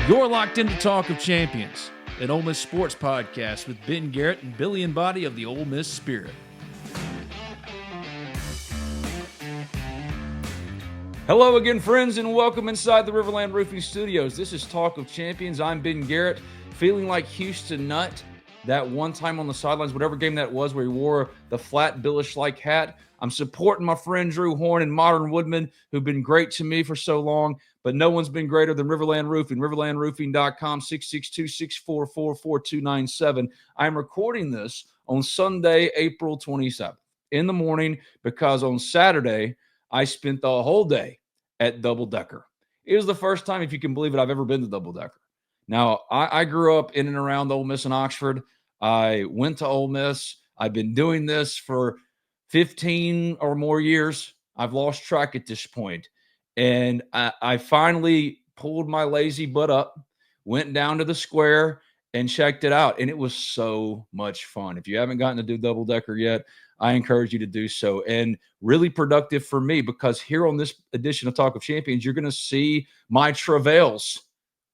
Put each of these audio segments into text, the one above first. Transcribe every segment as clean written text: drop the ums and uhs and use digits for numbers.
You're locked into Talk of Champions, an Ole Miss sports podcast with Ben Garrett and Billy and Body of the Ole Miss Spirit. Hello again, friends, and welcome inside the RiverLand Roofing Studios. This is Talk of Champions. I'm Ben Garrett, feeling like Houston Nutt that one time on the sidelines, whatever game that was, where he wore the flat Billish-like hat. I'm supporting my friend Drew Horn and Modern Woodman, who've been great to me for so long, but no one's been greater than RiverLand Roofing. RiverlandRoofing.com, 662-644-4297. I'm recording this on Sunday, April 27th in the morning because on Saturday, I spent the whole day at Double Decker. It was the first time, if you can believe it, I've ever been to Double Decker. Now, I grew up in and around Ole Miss and Oxford. I went to Ole Miss. I've been doing this for 15 or more years. I've lost track at this point. And I finally pulled my lazy butt up, went down to the square, and checked it out. And it was so much fun. If you haven't gotten to do Double Decker yet, I encourage you to do so. And really productive for me because here on this edition of Talk of Champions, you're going to see my travails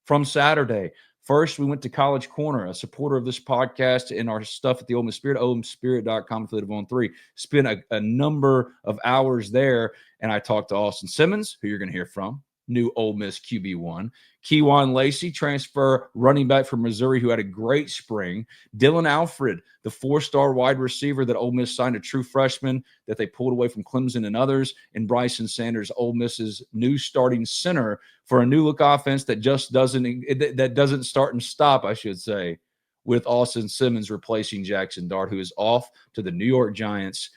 from Saturday. First, we went to College Corner, a supporter of this podcast and our stuff at the Ole Miss Spirit, OleMissSpirit.com, affiliate on 3. Spent a number of hours there, and I talked to Austin Simmons, who you're going to hear from, new Ole Miss QB1. Kewan Lacy, transfer running back from Missouri, who had a great spring. Dillon Alfred, the 4-star wide receiver that Ole Miss signed, a true freshman that they pulled away from Clemson and others. And Brycen Sanders, Ole Miss's new starting center for a new look offense that just doesn't start and stop, I should say, with Austin Simmons replacing Jackson Dart, who is off to the New York Giants,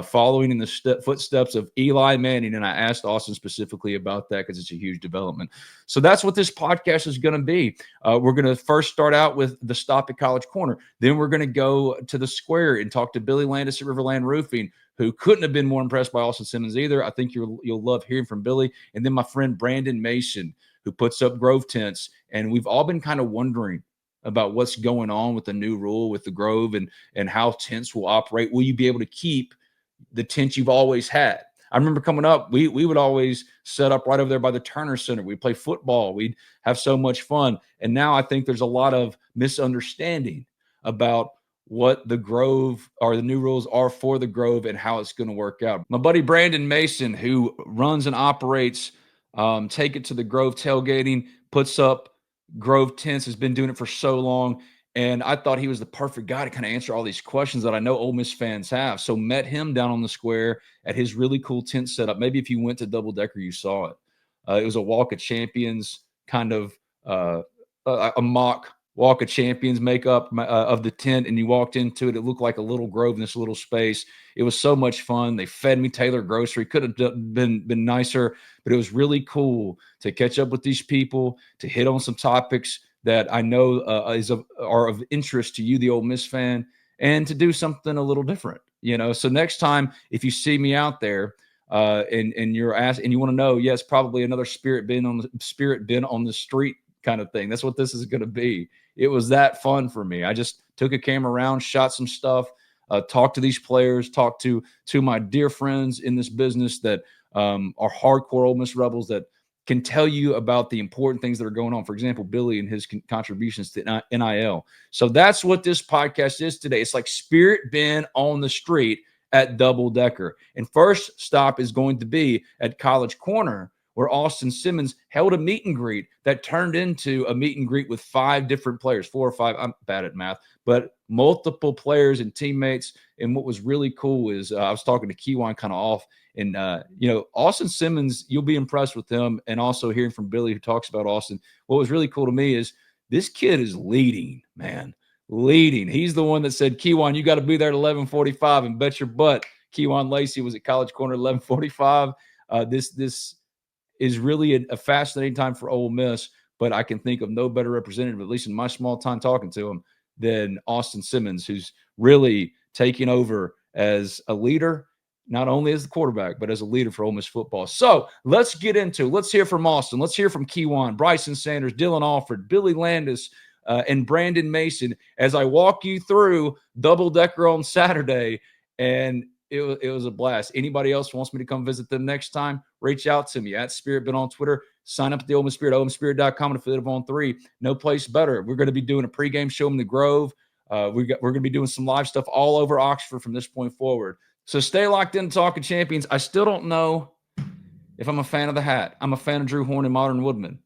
following in the footsteps of Eli Manning. And I asked Austin specifically about that because it's a huge development. So that's what this podcast is going to be. We're going to first start out with the stop at College Corner. Then we're going to go to the square and talk to Billy Landis at RiverLand Roofing, who couldn't have been more impressed by Austin Simmons either. I think you'll love hearing from Billy. And then my friend Brandon Mason, who puts up Grove tents. And we've all been kind of wondering about what's going on with the new rule with the Grove and how tents will operate. Will you be able to keep the tent you've always had? I remember coming up, we would always set up right over there by the Turner Center. We'd play football. We'd have so much fun. And now I think there's a lot of misunderstanding about what the Grove or the new rules are for the Grove and how it's going to work out. My buddy Brandon Mason, who runs and operates Take It to the Grove tailgating, puts up Grove tents, has been doing it for so long. And I thought he was the perfect guy to kind of answer all these questions that I know Ole Miss fans have. So met him down on the square at his really cool tent setup. Maybe if you went to Double Decker, you saw it. It was a Walk of Champions kind of a mock Walk of Champions makeup of the tent, and you walked into it. It looked like a little grove in this little space. It was so much fun. They fed me Taylor grocery. Could have been nicer, but it was really cool to catch up with these people, to hit on some topics that I know are of interest to you, the Ole Miss fan, and to do something a little different, So next time, if you see me out there and you're asked and you want to know, yes, probably another SpiritBen on the street kind of thing. That's what this is going to be. It was that fun for me. I just took a camera around, shot some stuff, talked to these players, talked to my dear friends in this business that are hardcore Ole Miss Rebels that can tell you about the important things that are going on. For example, Billy and his contributions to NIL. So that's what this podcast is today. It's like SpiritBen on the street at Double Decker. And first stop is going to be at College Corner, where Austin Simmons held a meet and greet that turned into a meet and greet with 5 different players, 4 or 5. I'm bad at math, but multiple players and teammates. And what was really cool is I was talking to Kewan kind of off. And, Austin Simmons, you'll be impressed with him. And also hearing from Billy, who talks about Austin. What was really cool to me is this kid is leading, man, leading. He's the one that said, Kewan, you got to be there at 11:45 and bet your butt. Kewan Lacy was at College Corner at 11:45. This is really a fascinating time for Ole Miss, but I can think of no better representative, at least in my small time talking to him, than Austin Simmons, who's really taking over as a leader, not only as the quarterback, but as a leader for Ole Miss football. So let's hear from Austin. Let's hear from Kewan, Brycen Sanders, Dillon Alfred, Billy Landis, and Brandon Mason as I walk you through Double Decker on Saturday. And it was a blast. Anybody else wants me to come visit them next time, reach out to me at SpiritBen on Twitter. Sign up at the Ole Miss Spirit, OleMissSpirit.com, and affiliate of On 3. No place better. We're going to be doing a pregame show in the Grove. We're going to be doing some live stuff all over Oxford from this point forward. So stay locked in, Talking Champions. I still don't know if I'm a fan of the hat. I'm a fan of Drew Horn and Modern Woodman.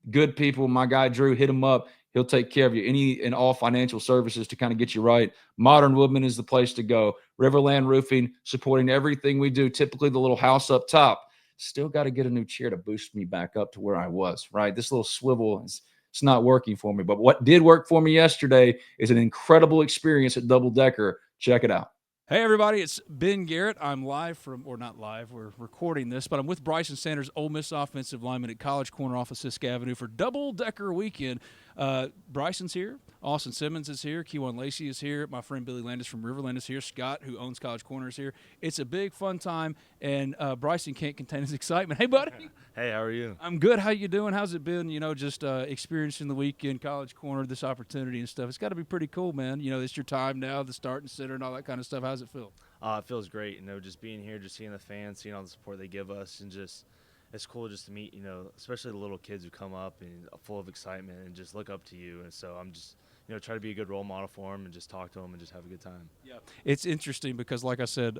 Good people. My guy Drew, hit him up. He'll take care of you. Any and all financial services to kind of get you right. Modern Woodman is the place to go. RiverLand Roofing, supporting everything we do. Typically the little house up top. Still got to get a new chair to boost me back up to where I was, right? This little swivel it's not working for me. But what did work for me yesterday is an incredible experience at Double Decker. Check it out. Hey, everybody, it's Ben Garrett. I'm live from, or not live, we're recording this, but I'm with Brycen Sanders, Ole Miss offensive lineman at College Corner off of Sisk Avenue for Double Decker Weekend. Brycen's here. Austin Simmons is here. Kewan Lacy is here. My friend Billy Landis from RiverLand is here. Scott, who owns College Corner, is here. It's a big, fun time, and Brycen can't contain his excitement. Hey, buddy. Hey, how are you? I'm good. How you doing? How's it been, just experiencing the weekend, College Corner, this opportunity and stuff? It's got to be pretty cool, man. It's your time now, the starting center and all that kind of stuff. How's it feel? It feels great, just being here, just seeing the fans, seeing all the support they give us, and just it's cool just to meet, especially the little kids who come up and full of excitement and just look up to you. And so I'm just, try to be a good role model for them and just talk to them and just have a good time. Yeah, it's interesting because, like I said,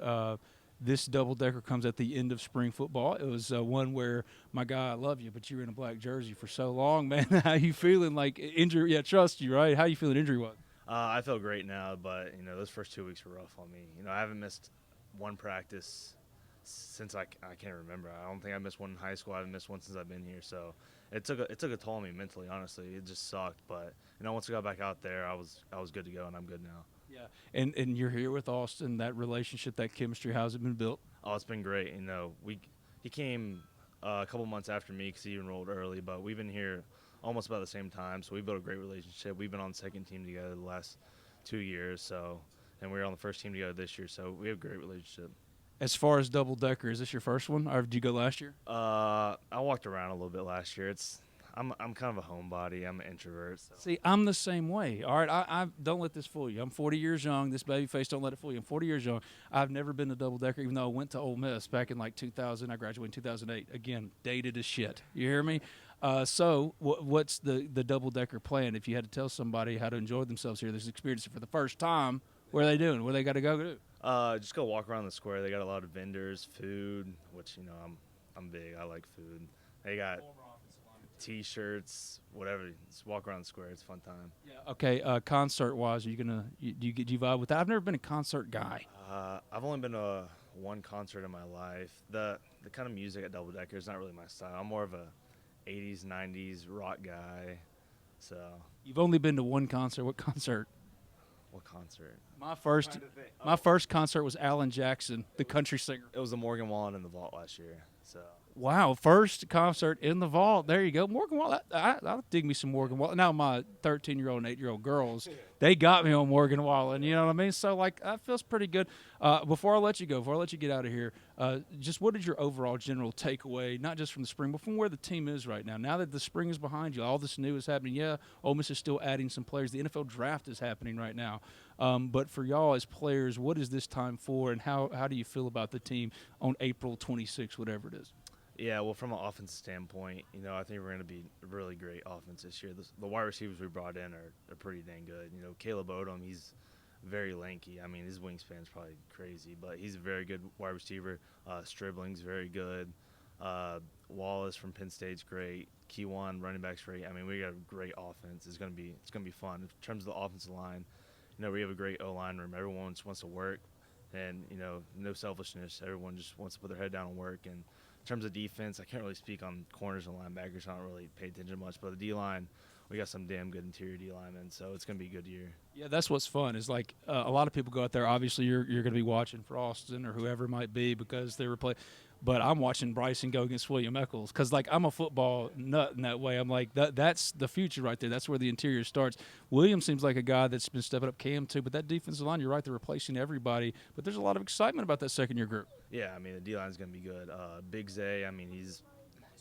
this double-decker comes at the end of spring football. It was one where, my guy, I love you, but you were in a black jersey for so long, man. How you feeling? Like, injury? Yeah, trust you, right? How you feeling injury-wise? I feel great now, but, those first 2 weeks were rough on me. I haven't missed one practice since I can't remember. I don't think I missed one in high school. I haven't missed one since I've been here. So it took a toll on me mentally, honestly. It just sucked. But, once I got back out there, I was good to go, and I'm good now. Yeah, and you're here with Austin, that relationship, that chemistry, how's it been built? Oh, it's been great. He came a couple months after me because he enrolled early, but we've been here almost about the same time, so we built a great relationship. We've been on the second team together the last 2 years, and we were on the first team together this year, so we have a great relationship. As far as double decker, is this your first one, or did you go last year? I walked around a little bit last year. I'm kind of a homebody. I'm an introvert. So. See, I'm the same way. All right, I don't let this fool you. I'm 40 years young. This baby face, don't let it fool you. I'm 40 years young. I've never been to double decker, even though I went to Ole Miss back in like 2000. I graduated in 2008. Again, dated as shit. You hear me? So what's the double decker plan? If you had to tell somebody how to enjoy themselves here, this experience for the first time, what are they doing? What they got to go do? Just go walk around the square. They got a lot of vendors, food, which I'm big. I like food. They got T-shirts, whatever. Just walk around the square. It's a fun time. Yeah. Okay. Concert-wise, are you gonna do you vibe with that? I've never been a concert guy. I've only been to one concert in my life. The kind of music at Double Decker is not really my style. I'm more of a 80s, 90s rock guy. So. You've only been to one concert. What concert? What concert? My first concert was Alan Jackson, the country singer. It was the Morgan Wallen in the Vault last year. So. Wow, first concert in the Vault. There you go. Morgan Wallen. I'll dig me some Morgan Wallen. Now my 13-year-old and 8-year-old girls, they got me on Morgan Wallen. You know what I mean? So, that feels pretty good. Before I let you go, before I let you get out of here, just what is your overall general takeaway, not just from the spring, but from where the team is right now? Now that the spring is behind you, all this new is happening. Yeah, Ole Miss is still adding some players. The NFL draft is happening right now. But for y'all as players, what is this time for, and how do you feel about the team on April 26th, whatever it is? Yeah, well, from an offensive standpoint, I think we're going to be a really great offense this year. The wide receivers we brought in are pretty dang good. Caleb Odom, he's very lanky. I mean, his wingspan's probably crazy, but he's a very good wide receiver. Stribling's very good. Wallace from Penn State's great. Kewan, running back's great. I mean, we got a great offense. It's gonna be fun. In terms of the offensive line, we have a great O-line room. Everyone just wants to work, and no selfishness. Everyone just wants to put their head down and work. And in terms of defense, I can't really speak on corners and linebackers. I don't really pay attention much. But the D-line, we got some damn good interior D-linemen, so it's going to be a good year. Yeah, that's what's fun is a lot of people go out there. Obviously, you're going to be watching for Austin or whoever it might be because they were playing. But I'm watching Brycen go against William Eccles because, I'm a football nut in that way. I'm like, that's the future right there. That's where the interior starts. William seems like a guy that's been stepping up. Cam, too. But that defensive line, you're right, they're replacing everybody. But there's a lot of excitement about that second-year group. Yeah, I mean, the D-line's going to be good. Big Zay, I mean,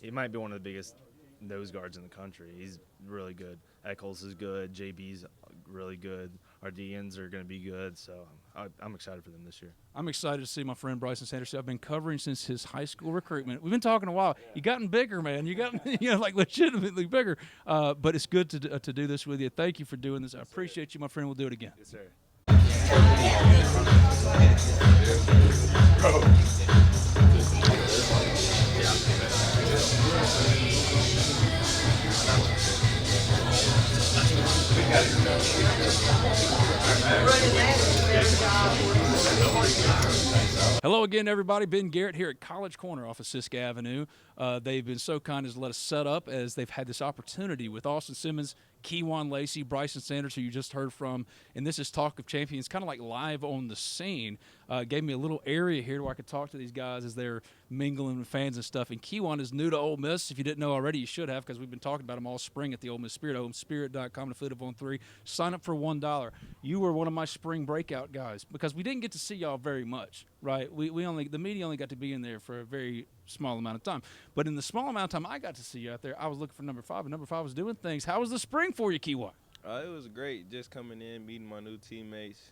he might be one of the biggest nose guards in the country. He's really good. Eccles is good. JB's really good. our DNs are going to be good. So I'm excited for them this year. I'm excited to see my friend Brycen Sanders. I've been covering since his high school recruitment. We've been talking a while. You gotten bigger, man. You got like legitimately bigger. But it's good to do this with you. Thank you for doing this. I appreciate you, my friend. We'll do it again. Yes, sir. Hello again, everybody. Ben Garrett here at College Corner off of Siska Avenue. They've been so kind as to let us set up as they've had this opportunity with Austin Simmons, Kewan Lacy, Brycen Sanders, who you just heard from, and this is Talk of Champions, kind of like live on the scene. Gave me a little area here where I could talk to these guys as they're mingling with fans and stuff. And Kewan is new to Ole Miss. If you didn't know already, you should have, because we've been talking about him all spring at the Ole Miss Spirit, SpiritBen.com, affiliate of On3. Sign up for $1. You were one of my spring breakout guys because we didn't get to see y'all very much, right? The media only got to be in there for a very small amount of time. But in the small amount of time I got to see you out there, I was looking for number 5, and number 5 was doing things. How was the spring for you, Kewan? It was great just coming in, meeting my new teammates,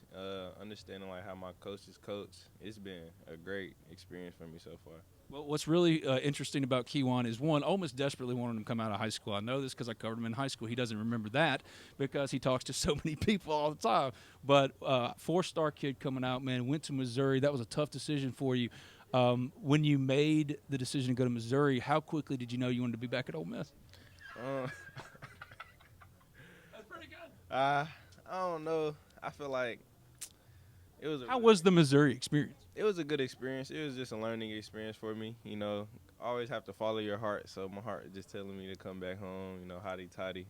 understanding like how my coaches coach. It's been a great experience for me so far. Well, what's really interesting about Kewan is, one, Ole Miss desperately wanted him to come out of high school. I know this because I covered him in high school. He doesn't remember that because he talks to so many people all the time. But 4-star kid coming out, man, went to Missouri. That was a tough decision for you. When you made the decision to go to Missouri, how quickly did you know you wanted to be back at Ole Miss? That's pretty good. I don't know. I feel like it was. How was the Missouri experience? It was a good experience. It was just a learning experience for me. You know, always have to follow your heart. So my heart is just telling me to come back home. You know, hotty toddy.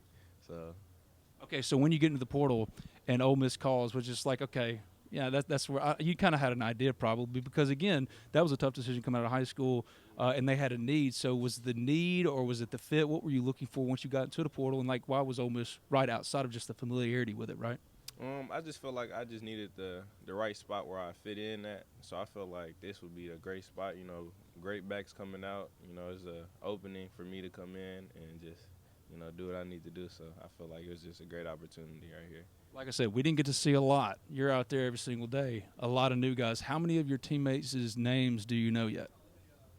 So. Okay, so when you get into the portal and Ole Miss calls, was just like, okay, yeah, that's where you kind of had an idea probably, because again, that was a tough decision coming out of high school, and they had a need. So was the need or was it the fit? What were you looking for once you got into the portal, and like why was Ole Miss right outside of just the familiarity with it, right? I just feel like I just needed the right spot where I fit in at. So I feel like this would be a great spot. You know, great backs coming out. You know, it's an opening for me to come in and just, you know, do what I need to do. So I feel like it was just a great opportunity right here. Like I said, we didn't get to see a lot. You're out there every single day. A lot of new guys. How many of your teammates' names do you know yet?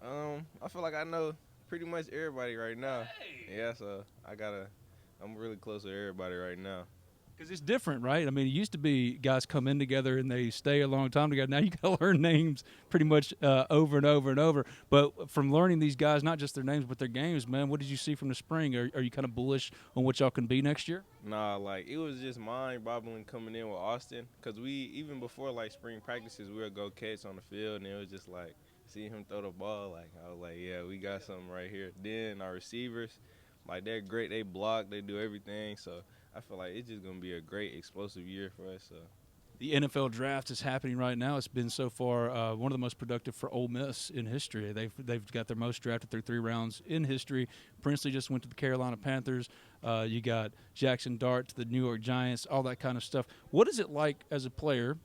I feel like I know pretty much everybody right now. Hey. Yeah, so I'm really close with everybody right now. Because it's different, right? I mean, it used to be guys come in together and they stay a long time together. Now you got to learn names pretty much over and over and over. But from learning these guys, not just their names but their games, man, what did you see from the spring? Are you kind of bullish on what y'all can be next year? Nah, like it was just mind-boggling coming in with Austin, because even before like spring practices, we would go catch on the field, and it was just like seeing him throw the ball. Like I was like, yeah, we got something right here. Then our receivers, like they're great. They block, they do everything. So I feel like it's just gonna be a great explosive year for us. So. The NFL draft is happening right now. It's been so far one of the most productive for Ole Miss in history. They've got their most drafted through 3 rounds in history. Princely just went to the Carolina Panthers. You got Jackson Dart to the New York Giants, all that kind of stuff. What is it like as a player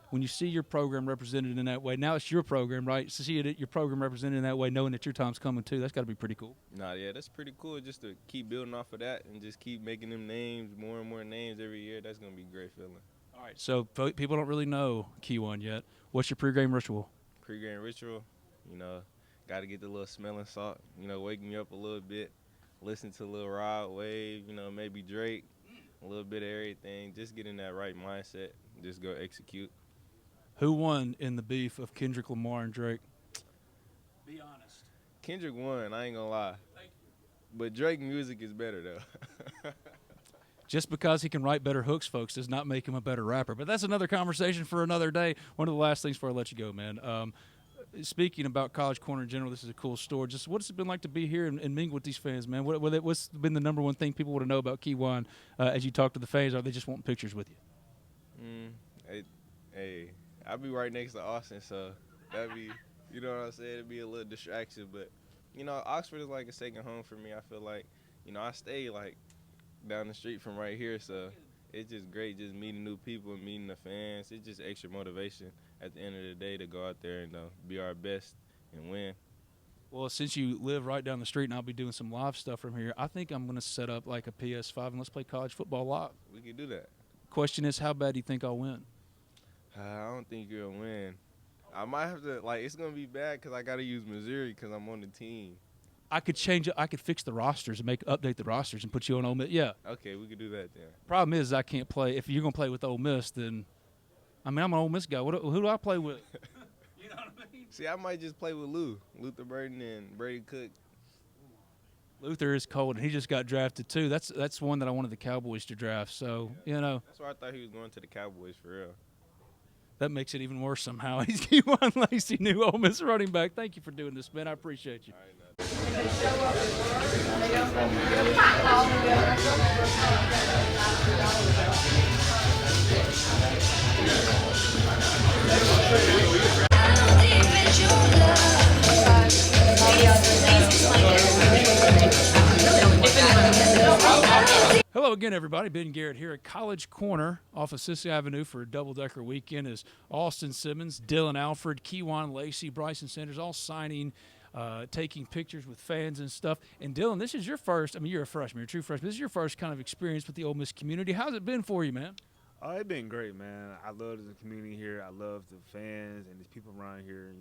when you see your program represented in that way? Now it's your program, right? So see your program represented in that way, knowing that your time's coming too. That's got to be pretty cool. Nah, yeah, that's pretty cool. Just to keep building off of that and just keep making them names, more and more names every year. That's gonna be a great feeling. All right, so people don't really know Kewan yet. What's your pregame ritual? Pregame ritual, you know, got to get the little smelling salt, you know, wake me up a little bit, listen to a little Rod Wave, you know, maybe Drake, a little bit of everything, just get in that right mindset, just go execute. Who won in the beef of Kendrick Lamar and Drake? Be honest. Kendrick won, I ain't gonna lie. Thank you. But Drake music is better, though. Just because he can write better hooks, folks, does not make him a better rapper. But that's another conversation for another day. One of the last things before I let you go, man. Speaking about College Corner in general, this is a cool story. Just what's it been like to be here and mingle with these fans, man? What's been the number one thing people want to know about Kewan as you talk to the fans? Or they just want pictures with you? Hey, I'll be right next to Austin, so that'd be, you know what I'm saying? It'd be a little distraction. But, you know, Oxford is like a second home for me. I feel like, you know, I stay like down the street from right here, so it's just great just meeting new people and meeting the fans. It's just extra motivation at the end of the day to go out there and be our best and win. Well, since you live right down the street and I'll be doing some live stuff from here, I think I'm going to set up like a PS5 and let's play college football live. We can do that. Question is, how bad do you think I'll win? I don't think you'll win. I might have to, it's going to be bad because I got to use Missouri because I'm on the team. I could change it. I could fix the rosters and update the rosters and put you on Ole Miss. Yeah. Okay, we could do that then. Problem is, I can't play. If you're gonna play with Ole Miss, then I'm an Ole Miss guy. Who do I play with? You know what I mean? See, I might just play with Luther Burden and Brady Cook. Luther is cold, and he just got drafted too. That's one that I wanted the Cowboys to draft. So That's why I thought he was going to the Cowboys for real. that makes it even worse somehow. He's Kewan Lacy, new Ole Miss running back. Thank you for doing this, man. I appreciate you. All right, now. Hello again, everybody. Ben Garrett here at College Corner off of Sissy Avenue for a double-decker weekend as Austin Simmons, Dillon, Alfred, Kewan Lacy, Brycen Sanders all signing, taking pictures with fans and stuff. And Dillon, this is your first, you're a freshman, you're a true freshman. This is your first kind of experience with the Ole Miss community. How's it been for you, man? Oh, it's been great, man. I love the community here. I love the fans and the people around here.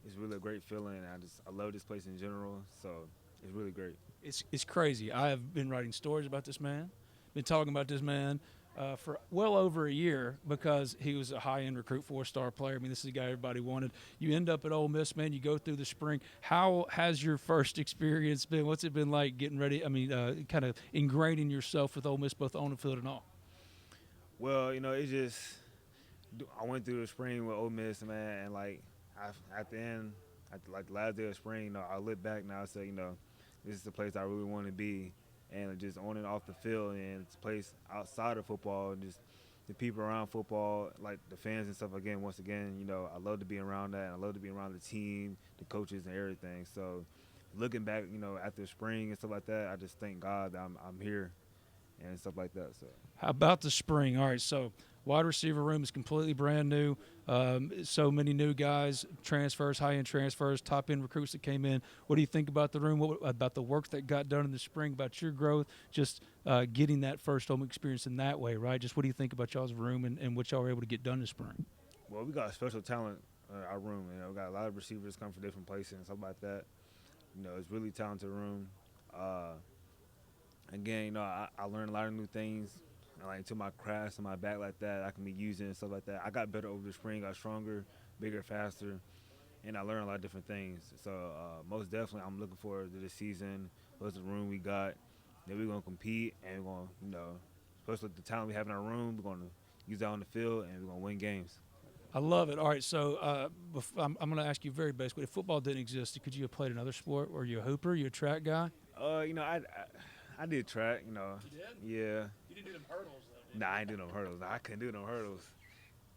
It's really a great feeling. I love this place in general, so it's really great. It's crazy. I have been writing stories about this man, been talking about this man for well over a year because he was a high-end recruit, four-star player. This is the guy everybody wanted. You end up at Ole Miss, man. You go through the spring. How has your first experience been? What's it been like getting ready? Kind of ingraining yourself with Ole Miss both on the field and off. Well, it's just I went through the spring with Ole Miss, man, and at the end, the last day of spring, I look back now and say, this is the place I really want to be, and just on and off the field, and it's a place outside of football, and just the people around football, like the fans and stuff. Again, once again, I love to be around that. And I love to be around the team, the coaches, and everything. So, looking back, after spring and stuff like that, I just thank God that I'm here and stuff like that. So, how about the spring? All right, so wide receiver room is completely brand new. So many new guys, transfers, high-end transfers, top-end recruits that came in. What do you think about the room? What about the work that got done in the spring, about your growth, just getting that first home experience in that way, right? Just what do you think about y'all's room and what y'all were able to get done this spring? Well, we got special talent in our room. We got a lot of receivers come from different places and stuff like that. It's really talented room. Again, I learned a lot of new things. To my crafts and my back like that, I can be using and stuff like that. I got better over the spring, got stronger, bigger, faster, and I learned a lot of different things. So most definitely, I'm looking forward to this season. What's the room we got? Then we're gonna compete, and we're gonna, especially with the talent we have in our room, we're gonna use that on the field, and we're gonna win games. I love it. All right, so I'm going to ask you very basically, if football didn't exist, could you have played another sport? Were you a hooper? You a track guy? I did track. You did? Yeah. You didn't do them hurdles, though, Nah, I ain't do no hurdles. I couldn't do no hurdles.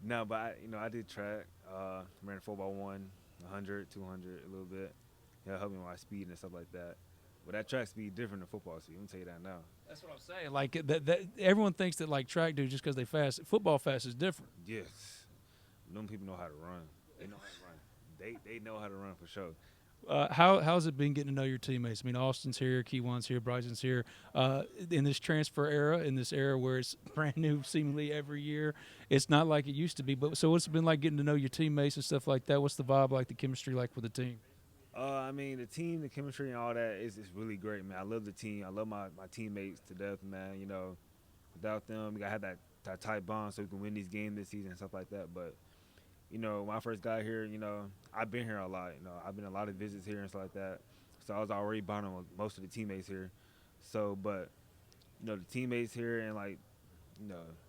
No, but I did track. Ran 4x1, 100, 200, a little bit. Helped me with my speed and stuff like that. But that track speed different than football speed. I'm gonna tell you that now. That's what I'm saying. That everyone thinks that track dudes just because they fast. Football fast is different. Yes. Them people know how to run. They know how to run. They know how to run for sure. How's it been getting to know your teammates? Austin's here, Kewan's here, Brycen's here. In this transfer era, in this era where it's brand new seemingly every year, it's not like it used to be. But so what's it been like getting to know your teammates and stuff like that? What's the vibe like, the chemistry like with the team? The team, the chemistry and all that is really great, man. I love the team. I love my teammates to death, man. Without them, we got to have that tight bond so we can win these games this season and stuff like that. But when I first got here, I've been here a lot. I've been a lot of visits here and stuff like that. So I was already bonding with most of the teammates here. So, but, the teammates here and,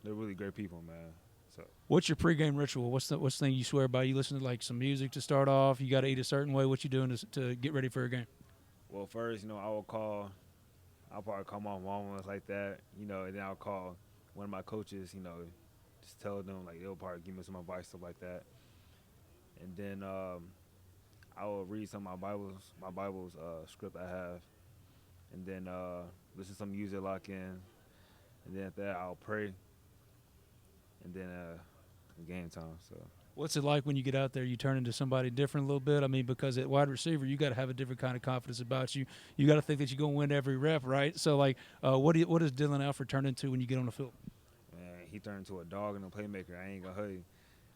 they're really great people, man. So. What's your pregame ritual? What's the thing you swear by? You listen to, some music to start off? You got to eat a certain way? What you doing to get ready for a game? Well, first, I'll probably call my mom and like that, and then I'll call one of my coaches, just tell them, they'll probably give me some advice, stuff like that. And then I will read some of my Bible's script I have, and then listen to some music, lock in, and then after that I'll pray, and then game time. So. What's it like when you get out there? You turn into somebody different a little bit? Because at wide receiver, you got to have a different kind of confidence about you. You got to think that you're going to win every rep, right? So, what does Dillon Alfred turn into when you get on the field? Man, he turned into a dog and a playmaker. I ain't gonna hug you.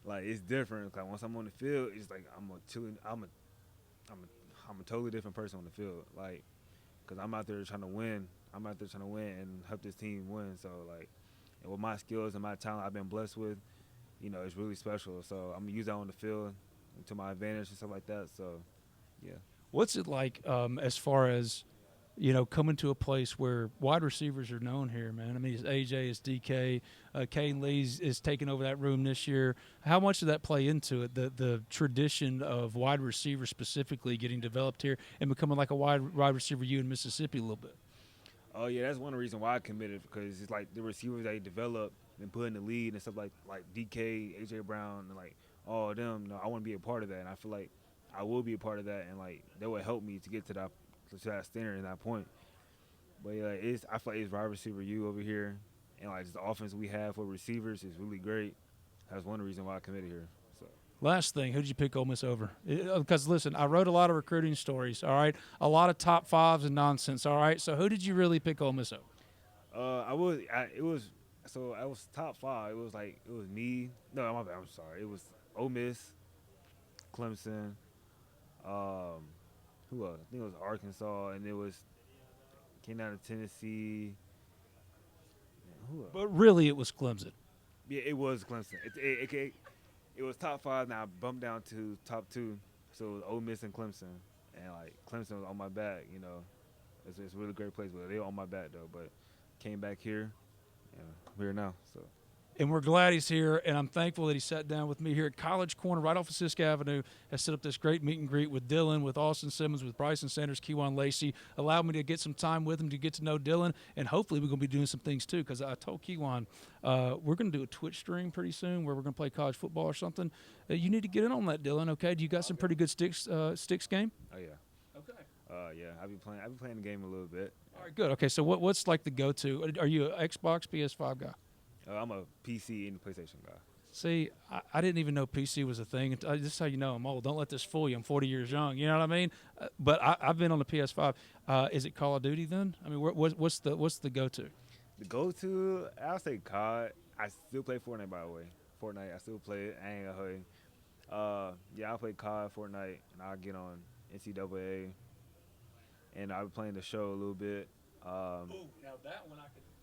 Like it's different. Like once I'm on the field, it's like I'm a totally different person on the field. Like, cause I'm out there trying to win. I'm out there trying to win and help this team win. So like, and with my skills and my talent I've been blessed with, it's really special. So I'm gonna use that on the field to my advantage and stuff like that. So, yeah. What's it like as far as, coming to a place where wide receivers are known here, man? I mean, it's AJ, it's DK, Kewan Lacy is taking over that room this year. How much did that play into it, the tradition of wide receivers specifically getting developed here and becoming like a wide receiver you in Mississippi a little bit? Oh yeah, that's one of the reasons why I committed, because it's like the receivers they develop and put in the lead and stuff like DK, AJ Brown, and like all of them. I want to be a part of that, and I feel like I will be a part of that, and like that would help me to get to that standard and that point. But yeah, I feel like it's wide receiver U over here, and like just the offense we have for receivers is really great. That's one of the reasons why I committed here. So. Last thing, who did you pick Ole Miss over? Because, listen, I wrote a lot of recruiting stories, all right? A lot of top fives and nonsense, all right? So who did you really pick Ole Miss over? I was top five. It was me. No, I'm sorry. It was Ole Miss, Clemson, who else? I think it was Arkansas, and came down to Tennessee. Who else? But really it was Clemson. Yeah, it was Clemson. It was top five. Now I bumped down to top two. So it was Ole Miss and Clemson. And, like, Clemson was on my back, It's a really great place. But they were on my back, though. But came back here. I'm here now. So. And we're glad he's here, and I'm thankful that he sat down with me here at College Corner right off of Sisk Avenue, has set up this great meet and greet with Dillon, with Austin Simmons, with Brycen Sanders, Kewan Lacy, allowed me to get some time with him to get to know Dillon, and hopefully we're going to be doing some things too, because I told Kewan we're going to do a Twitch stream pretty soon where we're going to play college football or something. You need to get in on that, Dillon, okay? Do you got some pretty good sticks game? Oh, yeah. Okay. Yeah, I've been playing the game a little bit. All right, good. Okay, so what's like the go-to? Are you an Xbox, PS5 guy? I'm a PC and PlayStation guy. See, I didn't even know PC was a thing. This is how you know I'm old. Don't let this fool you. I'm 40 years young. You know what I mean? But I've been on the PS5. Is it Call of Duty then? I mean, what's the go-to? The go-to, I'll say COD. I still play Fortnite, by the way. I still play it. I ain't gonna hug you. Yeah, I play COD, Fortnite, and I'll get on NCAA. And I'll be playing the show a little bit. Now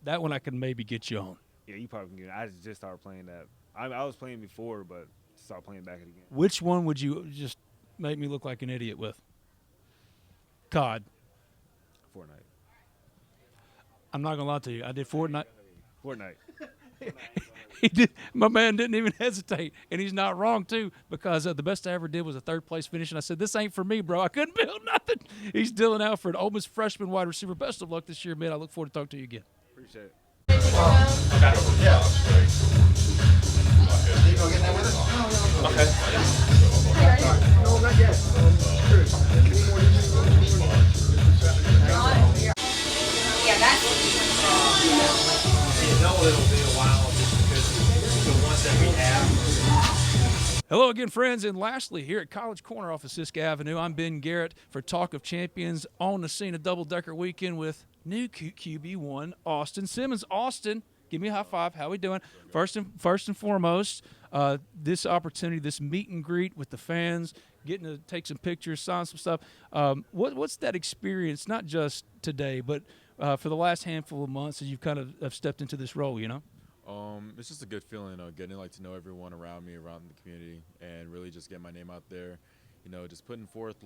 that one I could maybe get you on. Yeah, you probably can get it. I just started playing that. I was playing before, but started playing back again. Which one would you just make me look like an idiot with? COD. Fortnite. I'm not going to lie to you. I did Fortnite. He did. My man didn't even hesitate, and he's not wrong, too, because the best I ever did was a third-place finish, and I said, this ain't for me, bro. I couldn't build nothing. He's Dillon Alfred, Ole Miss freshman wide receiver. Best of luck this year, man. I look forward to talking to you again. Appreciate it. Hello again, friends, and lastly, here at College Corner off of Sisk Avenue, I'm Ben Garrett for Talk of Champions, on the scene of double-decker weekend with new QB1 Austin Simmons. Austin, give me a high five. How we doing? First and foremost, this opportunity, this meet and greet with the fans, getting to take some pictures, sign some stuff. What's that experience? Not just today, but for the last handful of months as you've kind of have stepped into this role. It's just a good feeling, getting to know everyone around me, around the community, and really just get my name out there. Just putting forth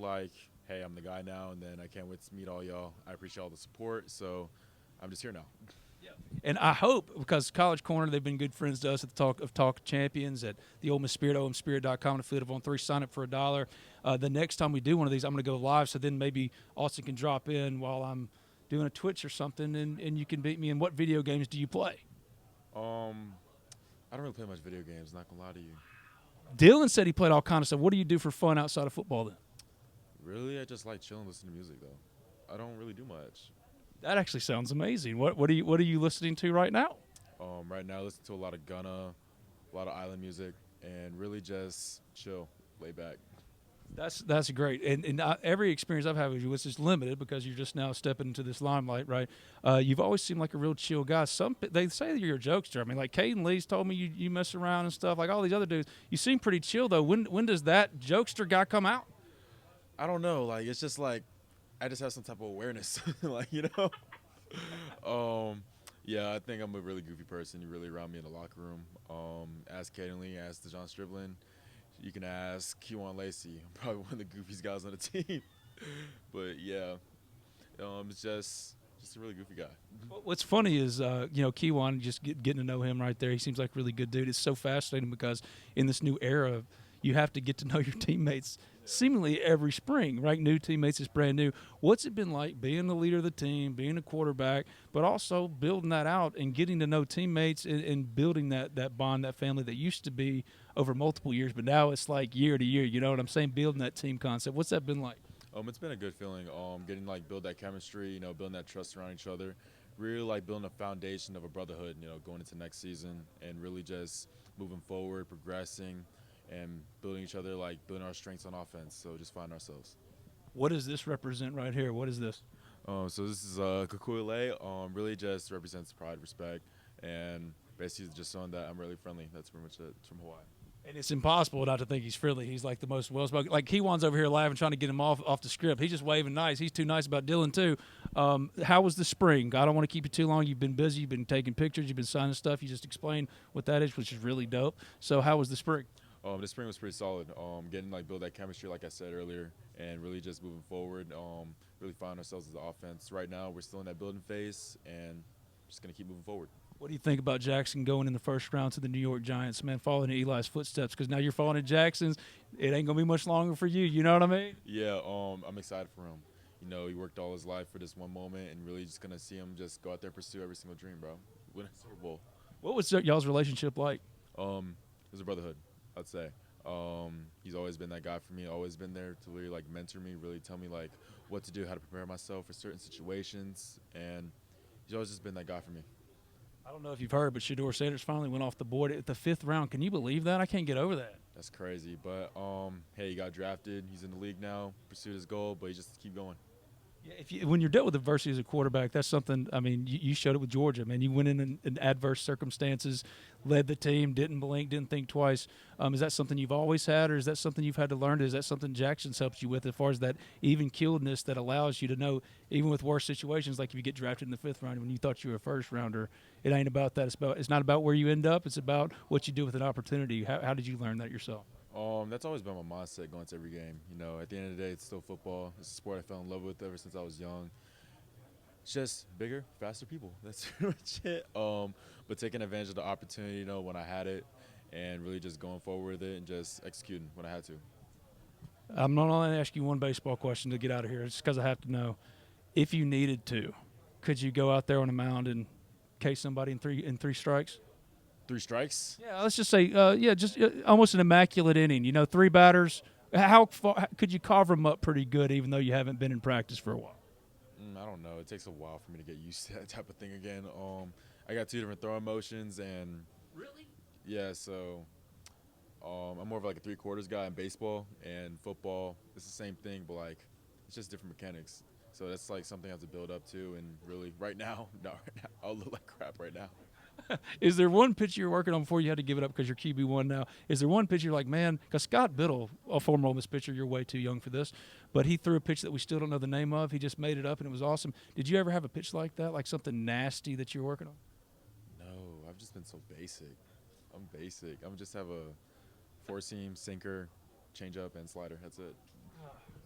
hey, I'm the guy now, and then I can't wait to meet all y'all. I appreciate all the support, so I'm just here now. Yeah. And I hope, because College Corner, they've been good friends to us at the Talk Champions at the Ole Miss Spirit, OMSpirit.com, affiliate of On3. Sign up for $1. The next time we do one of these, I'm going to go live, so then maybe Austin can drop in while I'm doing a Twitch or something, and you can beat me. And what video games do you play? I don't really play much video games, not going to lie to you. Dillon said he played all kind of stuff. What do you do for fun outside of football then? Really, I just like chilling, listening to music, though. I don't really do much. That actually sounds amazing. What are you listening to right now? Right now, I listen to a lot of Gunna, a lot of island music, and really just chill, lay back. That's great, and every experience I've had with you, which is limited because you're just now stepping into this limelight, right? You've always seemed like a real chill guy. They say that you're a jokester. I mean, like Caden Lee's told me you mess around and stuff. Like all these other dudes, you seem pretty chill though. When does that jokester guy come out? I don't know. Like it's just like I just have some type of awareness, like Yeah, I think I'm a really goofy person. You really around me in the locker room. Ask Caden Lee, ask DeJon Striblin. You can ask Kewan Lacy. I'm probably one of the goofiest guys on the team. But yeah, it's just a really goofy guy. What's funny is, Kewan, just getting to know him right there. He seems like a really good dude. It's so fascinating because in this new era, you have to get to know your teammates seemingly every spring, right? New teammates is brand new. What's it been like being the leader of the team, being a quarterback, but also building that out and getting to know teammates and building that bond, that family that used to be over multiple years, but now it's like year to year, you know what I'm saying? Building that team concept. What's that been like? It's been a good feeling. Getting build that chemistry, building that trust around each other. Really building a foundation of a brotherhood, going into next season and really just moving forward, progressing, and building each other, building our strengths on offense. So just find ourselves. What does this represent right here? What is this? So this is Kukule. Really just represents pride, respect, and basically just showing that I'm really friendly. That's pretty much it. It's from Hawaii. And it's impossible not to think he's friendly. He's like the most well-spoken. Like Kewan's over here laughing, trying to get him off the script. He's just waving nice. He's too nice about Dillon too. How was the spring? I don't want to keep you too long. You've been busy. You've been taking pictures. You've been signing stuff. You just explained what that is, which is really dope. So how was the spring? The spring was pretty solid. Getting build that chemistry, like I said earlier, and really just moving forward. Really find ourselves as the offense. Right now, we're still in that building phase, and just gonna keep moving forward. What do you think about Jackson going in the first round to the New York Giants, man, following in Eli's footsteps? Because now you're following in Jackson's. It ain't going to be much longer for you. You know what I mean? Yeah, I'm excited for him. He worked all his life for this one moment, and really just going to see him just go out there and pursue every single dream, bro. Win a Super Bowl. What was y'all's relationship like? It was a brotherhood, I'd say. He's always been that guy for me, always been there to really, mentor me, really tell me, what to do, how to prepare myself for certain situations, and he's always just been that guy for me. I don't know if you've heard, but Shedeur Sanders finally went off the board at the 5th round. Can you believe that? I can't get over that. That's crazy. But, hey, he got drafted. He's in the league now, pursued his goal, but he just keep going. Yeah, when you're dealt with adversity as a quarterback, that's something, I mean, you showed it with Georgia, man. You went in adverse circumstances, led the team, didn't blink, didn't think twice. Is that something you've always had, or is that something you've had to learn? Is that something Jackson's helped you with as far as that even-keeledness that allows you to know, even with worse situations, like if you get drafted in the 5th round when you thought you were a first-rounder, it ain't about that. It's not about where you end up. It's about what you do with an opportunity. How did you learn that yourself? That's always been my mindset going to every game. At the end of the day, it's still football. It's a sport I fell in love with ever since I was young. It's just bigger, faster people. That's pretty much it. But taking advantage of the opportunity, when I had it, and really just going forward with it and just executing when I had to. I'm not only going to ask you one baseball question to get out of here. It's because I have to know. If you needed to, could you go out there on a mound and case somebody in three strikes? 3 strikes? Yeah, let's just say, just almost an immaculate inning. 3 batters. How far could you carve them up pretty good, even though you haven't been in practice for a while? I don't know. It takes a while for me to get used to that type of thing again. I got 2 different throwing motions, and Really? yeah, so I'm more of a 3/4 guy in baseball, and football. It's the same thing, but it's just different mechanics. So that's something I have to build up to, and really right now, I'll look like crap right now. Is there one pitch you're working on before you had to give it up because you're QB1 now? Is there one pitch you're like, man, because Scott Biddle, a former Ole Miss pitcher, you're way too young for this, but he threw a pitch that we still don't know the name of. He just made it up, and it was awesome. Did you ever have a pitch like that, like something nasty that you're working on? No, I've just been so basic. I'm basic. I'm just have a 4-seam, sinker, changeup, and slider. That's it.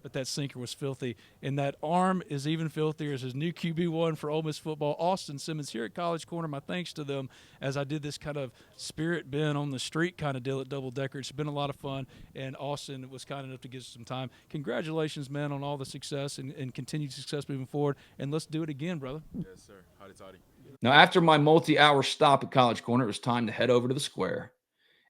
But that sinker was filthy, and that arm is even filthier as his new QB1 for Ole Miss football, Austin Simmons, here at College Corner. My thanks to them as I did this kind of SpiritBen on the street kind of deal at Double Decker. It's been a lot of fun, and Austin was kind enough to give us some time. Congratulations, man, on all the success and continued success moving forward, and let's do it again, brother. Yes, sir. Howdy, toddy. Now, after my multi-hour stop at College Corner, it was time to head over to the square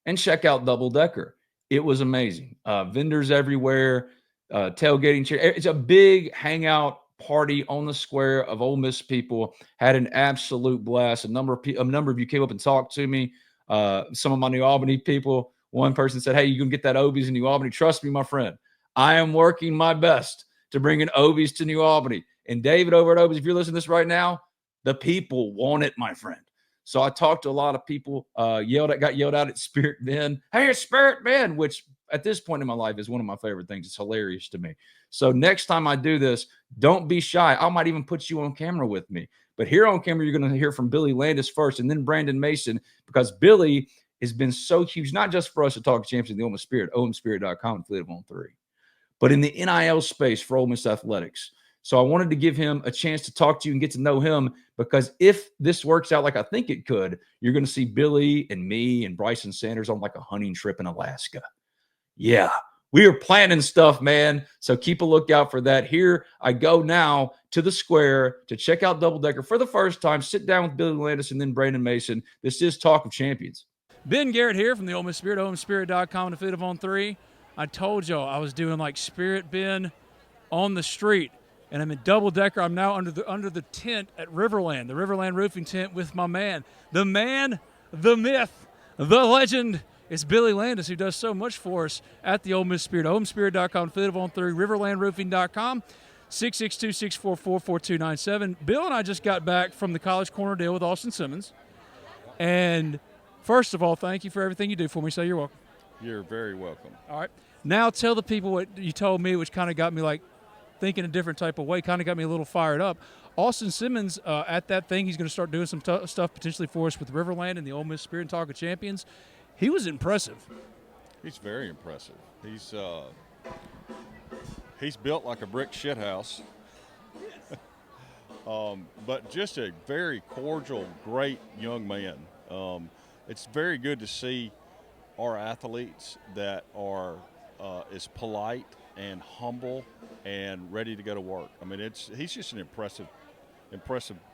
and check out Double Decker. It was amazing. Vendors everywhere. Tailgating chair. It's a big hangout party on the square of Ole Miss people. Had an absolute blast. A number of you came up and talked to me. Some of my New Albany people. One person said, "Hey, you can get that Obies in New Albany." Trust me, my friend. I am working my best to bring in Obies to New Albany. And David over at Obies, if you're listening to this right now, the people want it, my friend. So I talked to a lot of people, got yelled out at SpiritBen. Hey, it's SpiritBen, which at this point in my life is one of my favorite things. It's hilarious to me. So next time I do this, don't be shy. I might even put you on camera with me. But here on camera, you're going to hear from Billy Landis first and then Brandon Mason, because Billy has been so huge, not just for us to talk champions in the Ole Miss Spirit, OMSpirit.com, and Affiliate on 3, but in the NIL space for Ole Miss Athletics. So I wanted to give him a chance to talk to you and get to know him, because if this works out like I think it could, you're going to see Billy and me and Brycen Sanders on like a hunting trip in Alaska. Yeah, we are planning stuff, man. So keep a lookout for that. Here I go now to the square to check out Double Decker for the first time, sit down with Billy Landis and then Brandon Mason. This is Talk of Champions. Ben Garrett here from the Ole Miss Spirit, OMSpirit.com, and Affiliate on 3. I told y'all I was doing like SpiritBen on the street, and I'm in Double Decker. I'm now under the tent at RiverLand, the RiverLand Roofing tent with my man, the myth, the legend. It's Billy Landis, who does so much for us at the Ole Miss Spirit, OMSpirit.com, Affiliate on 3, RiverlandRoofing.com, 662-644-4297. Bill and I just got back from the College Corner deal with Austin Simmons, and first of all, thank you for everything you do for me. So you're welcome. You're very welcome. All right. Now tell the people what you told me, which kind of got me like thinking a different type of way, kind of got me a little fired up. Austin Simmons, at that thing, he's going to start doing some stuff potentially for us with RiverLand and the Ole Miss Spirit and Talk of Champions. He was impressive. He's very impressive. He's built like a brick shithouse. But just a very cordial, great young man. It's very good to see our athletes that are as polite and humble and ready to go to work. I mean, he's just an impressive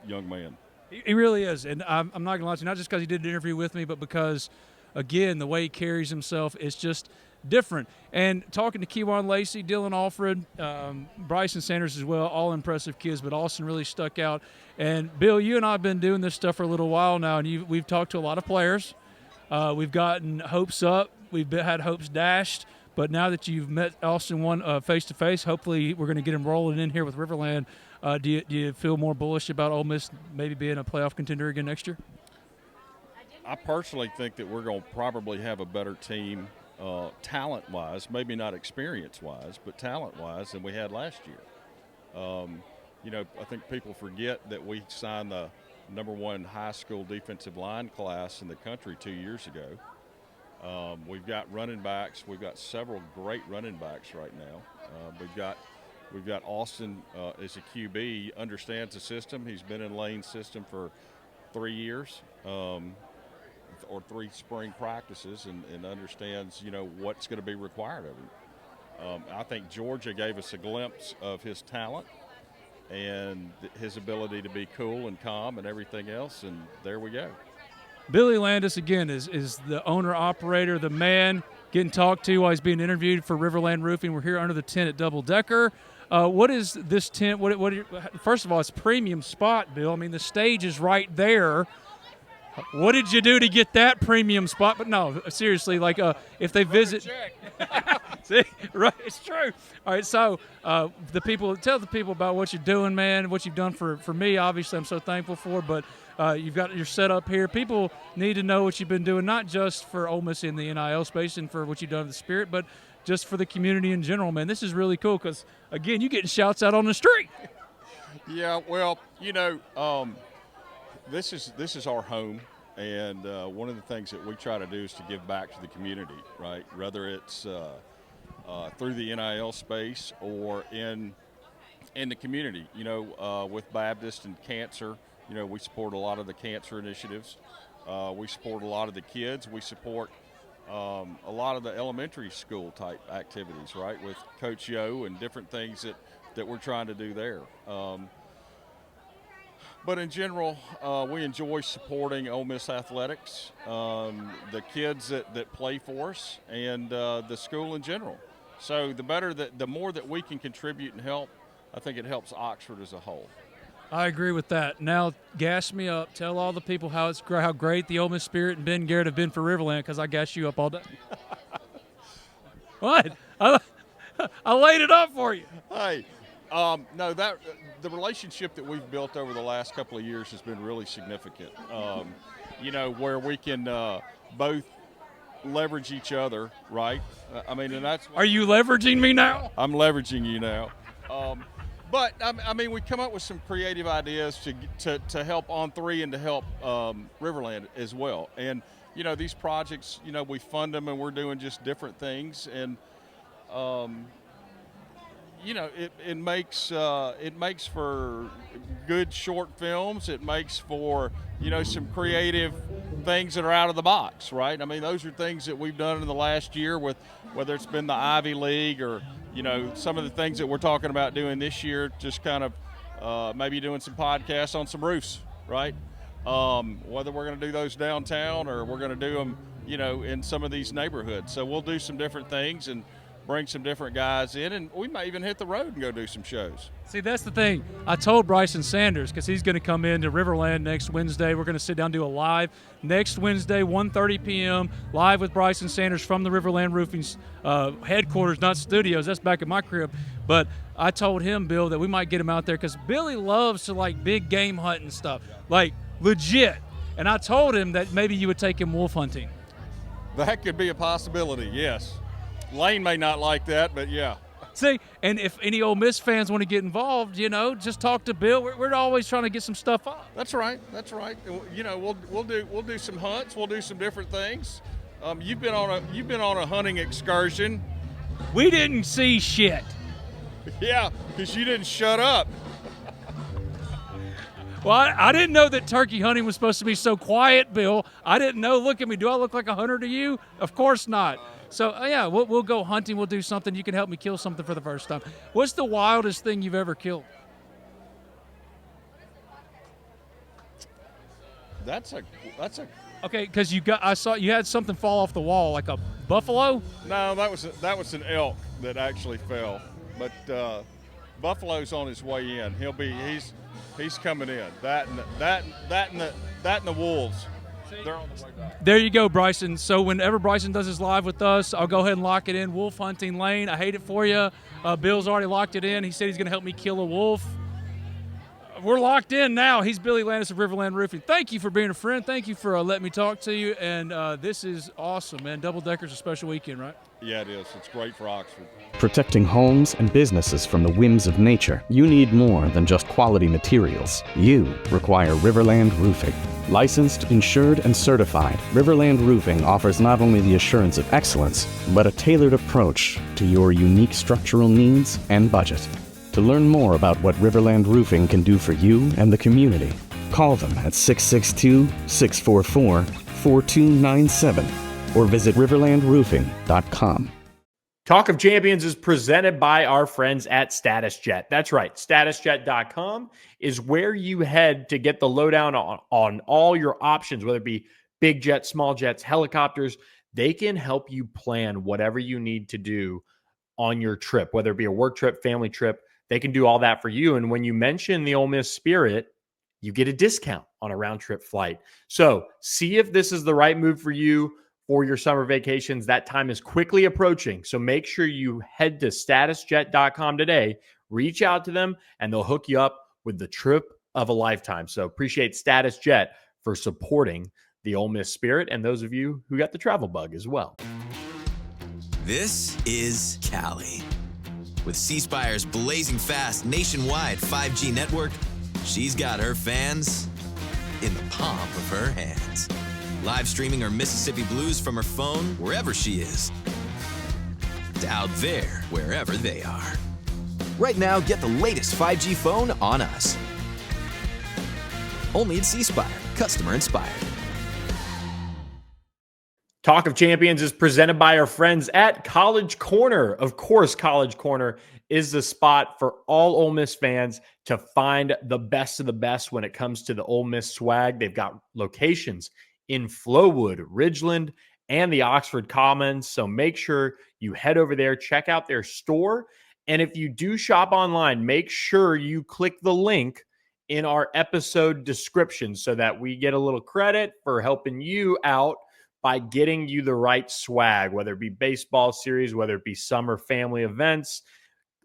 young man. He really is, and I'm not going to lie to you, not just because he did an interview with me, but because, again, the way he carries himself is just different. And talking to Kewan Lacy, Dillon, Alfred, Brycen Sanders as well, all impressive kids, but Austin really stuck out. And, Bill, you and I have been doing this stuff for a little while now, and we've talked to a lot of players. We've gotten hopes up. We've had hopes dashed. But now that you've met Austin face-to-face, hopefully we're going to get him rolling in here with RiverLand. Do you feel more bullish about Ole Miss maybe being a playoff contender again next year? I personally think that we're going to probably have a better team talent-wise, maybe not experience-wise, but talent-wise than we had last year. I think people forget that we signed the #1 high school defensive line class in the country 2 years ago. We've got running backs. We've got several great running backs right now. We've got Austin as a QB, understands the system. He's been in Lane's system for 3 years or 3 spring practices and understands, what's going to be required of him. I think Georgia gave us a glimpse of his talent and his ability to be cool and calm and everything else, and there we go. Billy Landis, again, is the owner-operator, the man getting talked to while he's being interviewed for RiverLand Roofing. We're here under the tent at Double Decker. What is this tent? First of all, it's a premium spot, Bill. I mean, the stage is right there. What did you do to get that premium spot? But no, seriously, like if they visit. See, right? It's true. All right, so tell the people about what you're doing, man. What you've done for me. Obviously, I'm so thankful for. But you've got your setup here. People need to know what you've been doing, not just for Ole Miss in the NIL space and for what you've done in the Spirit, but just for the community in general, man. This is really cool because, again, you're getting shouts out on the street. Yeah, well, this is our home, and one of the things that we try to do is to give back to the community, right? Whether it's through the NIL space or in the community. With Baptist and cancer, we support a lot of the cancer initiatives. We support a lot of the kids. We support a lot of the elementary school type activities, right, with Coach Yo and different things that we're trying to do there. But in general, we enjoy supporting Ole Miss athletics, the kids that play for us, and the school in general. So the more that we can contribute and help, I think it helps Oxford as a whole. I agree with that. Now, gas me up. Tell all the people how great the Ole Miss Spirit and Ben Garrett have been for RiverLand, because I gas you up all day. What? I laid it up for you. Hey, no, that the relationship that we've built over the last couple of years has been really significant. Where we can both leverage each other, right? I mean, and that's. Are you leveraging me now? I'm leveraging you now. But I mean, we come up with some creative ideas to help On3 and to help RiverLand as well. And these projects, we fund them and we're doing just different things. And it makes for good short films. It makes for some creative things that are out of the box, right? I mean, those are things that we've done in the last year with whether it's been the Ivy League or some of the things that we're talking about doing this year. Just kind of maybe doing some podcasts on some roofs, right? Whether we're going to do those downtown or we're going to do them, in some of these neighborhoods. So we'll do some different things and bring some different guys in, and we may even hit the road and go do some shows. See, that's the thing. I told Brycen Sanders, because he's going to come into RiverLand next Wednesday. We're going to sit down and do a live next Wednesday, 1:30 p.m., live with Brycen Sanders from the RiverLand Roofing headquarters, not studios. That's back at my crib. But I told him, Bill, that we might get him out there because Billy loves to, big game hunt and stuff, legit. And I told him that maybe you would take him wolf hunting. That could be a possibility, yes. Lane may not like that, but yeah. See, and if any Ole Miss fans want to get involved, just talk to Bill. We're always trying to get some stuff up. That's right. We'll do some hunts. We'll do some different things. You've been on a hunting excursion. We didn't see shit. Yeah, because you didn't shut up. Well, I didn't know that turkey hunting was supposed to be so quiet, Bill. I didn't know. Look at me. Do I look like a hunter to you? Of course not. So, yeah, we'll go hunting. We'll do something. You can help me kill something for the first time. What's the wildest thing you've ever killed? That's a. Okay, because I saw you had something fall off the wall, like a buffalo. No, that was an elk that actually fell. But buffalo's on his way in. He's coming in. That and the wolves. They're on the way back. There you go, Brycen. So whenever Brycen does his live with us, I'll go ahead and lock it in. Wolf hunting lane. I hate it for you. Bill's already locked it in. He said he's going to help me kill a wolf. We're locked in now. He's Billy Landis of RiverLand Roofing. Thank you for being a friend. Thank you for letting me talk to you. And this is awesome, man. Double Decker's a special weekend, right? Yeah, it is. It's great for Oxford. Protecting homes and businesses from the whims of nature, you need more than just quality materials. You require RiverLand Roofing. Licensed, insured, and certified, RiverLand Roofing offers not only the assurance of excellence, but a tailored approach to your unique structural needs and budget. To learn more about what RiverLand Roofing can do for you and the community, call them at 662-644-4297 or visit riverlandroofing.com. Talk of Champions is presented by our friends at StatusJet. That's right. StatusJet.com is where you head to get the lowdown on all your options, whether it be big jets, small jets, helicopters. They can help you plan whatever you need to do on your trip, whether it be a work trip, family trip. They can do all that for you. And when you mention the Ole Miss Spirit, you get a discount on a round trip flight. So see if this is the right move for you for your summer vacations. That time is quickly approaching. So make sure you head to statusjet.com today, reach out to them, and they'll hook you up with the trip of a lifetime. So appreciate StatusJet for supporting the Ole Miss Spirit and those of you who got the travel bug as well. This is Cali. With C-Spire's blazing fast nationwide 5G network, she's got her fans in the palm of her hands. Live streaming her Mississippi blues from her phone wherever she is. To out there wherever they are. Right now, get the latest 5G phone on us. Only at C-Spire, customer inspired. Talk of Champions is presented by our friends at College Corner. Of course, College Corner is the spot for all Ole Miss fans to find the best of the best when it comes to the Ole Miss swag. They've got locations in Flowood, Ridgeland, and the Oxford Commons. So make sure you head over there, check out their store. And if you do shop online, make sure you click the link in our episode description so that we get a little credit for helping you out by getting you the right swag, whether it be baseball series, whether it be summer family events,